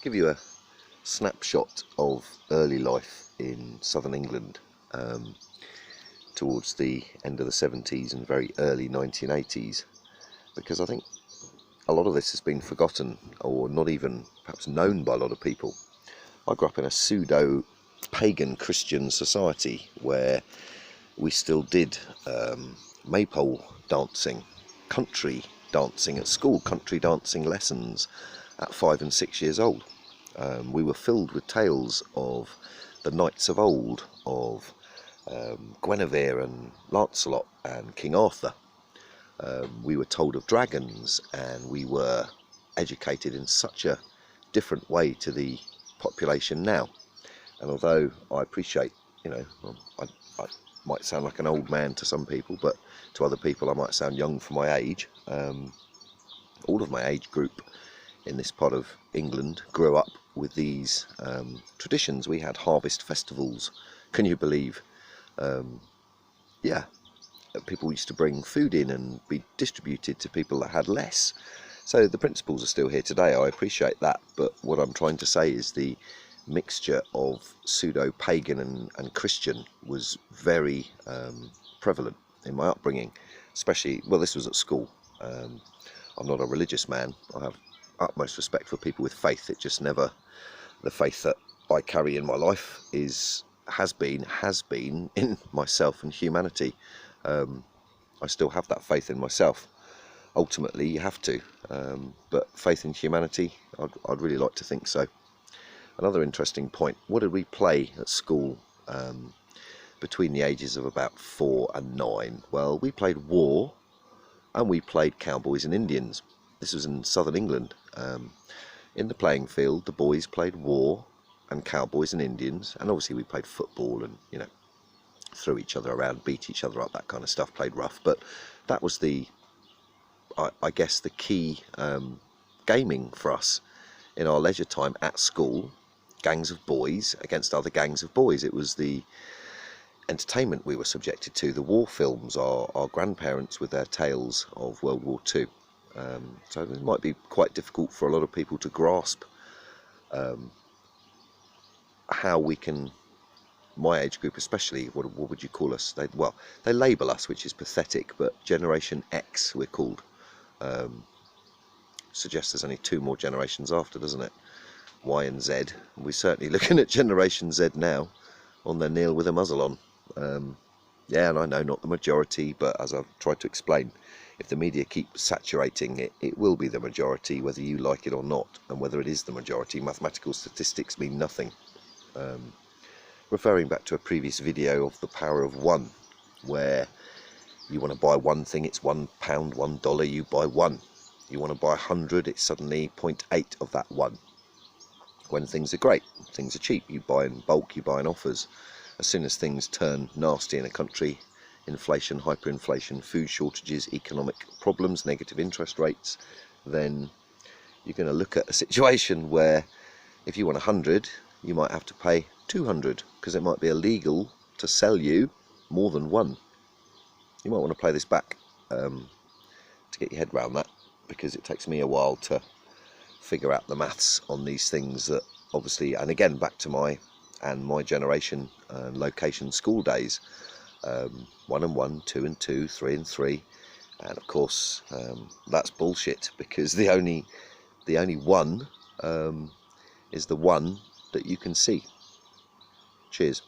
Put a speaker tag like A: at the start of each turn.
A: give you a snapshot of early life in southern England towards the end of the 70s and very early 1980s, because I think a lot of this has been forgotten or not even perhaps known by a lot of people. I grew up in a pseudo-pagan Christian society where we still did maypole dancing, country dancing at school, country dancing lessons at 5 and 6 years old. We were filled with tales of the knights of old, of Guinevere and Lancelot and King Arthur. We were told of dragons, and we were educated in such a different way to the population now. And although I appreciate, I might sound like an old man to some people, but to other people I might sound young for my age. All of my age group in this part of England grew up with these traditions. We had harvest festivals, can you believe? Yeah, people used to bring food in and be distributed to people that had less. So the principles are still here today, I appreciate that, but what I'm trying to say is the mixture of pseudo-pagan and Christian was very prevalent in my upbringing, especially, well, this was at school. I'm not a religious man. I have utmost respect for people with faith. It just never, the faith that I carry in my life has been in myself and humanity. I still have that faith in myself. Ultimately, you have to, but faith in humanity, I'd really like to think so. Another interesting point, what did we play at school between the ages of about 4 and 9? Well, we played war and we played cowboys and Indians. This was in southern England. In the playing field, the boys played war and cowboys and Indians, and obviously we played football and, threw each other around, beat each other up, that kind of stuff, played rough. But that was I guess the key gaming for us in our leisure time at school. Gangs of boys against other gangs of boys. It was the entertainment we were subjected to, the war films, our grandparents with their tales of World War II. So it might be quite difficult for a lot of people to grasp how we can, my age group especially, what would you call us? They label us, which is pathetic, but Generation X we're called. Suggests there's only 2 more generations after, doesn't it? Y and Z. We're certainly looking at Generation Z now, on their kneel with a muzzle on. Yeah, and I know not the majority, but as I've tried to explain, if the media keep saturating it, it will be the majority, whether you like it or not. And whether it is the majority, mathematical statistics mean nothing. Referring back to a previous video of the power of 1, where you want to buy one thing, it's £1, $1, you buy 1. You want to buy 100, it's suddenly 0.8 of that 1. When things are great, things are cheap, you buy in bulk, you buy in offers. As soon as things turn nasty in a country, inflation, hyperinflation, food shortages, economic problems, negative interest rates, then you're going to look at a situation where if you want 100, you might have to pay 200, because it might be illegal to sell you more than 1. You might want to play this back to get your head around that, because it takes me a while to figure out the maths on these things that obviously, and again back to my generation location school days, 1 and 1, 2 and 2, 3 and 3, and of course that's bullshit, because the only 1 is the one that you can see. Cheers.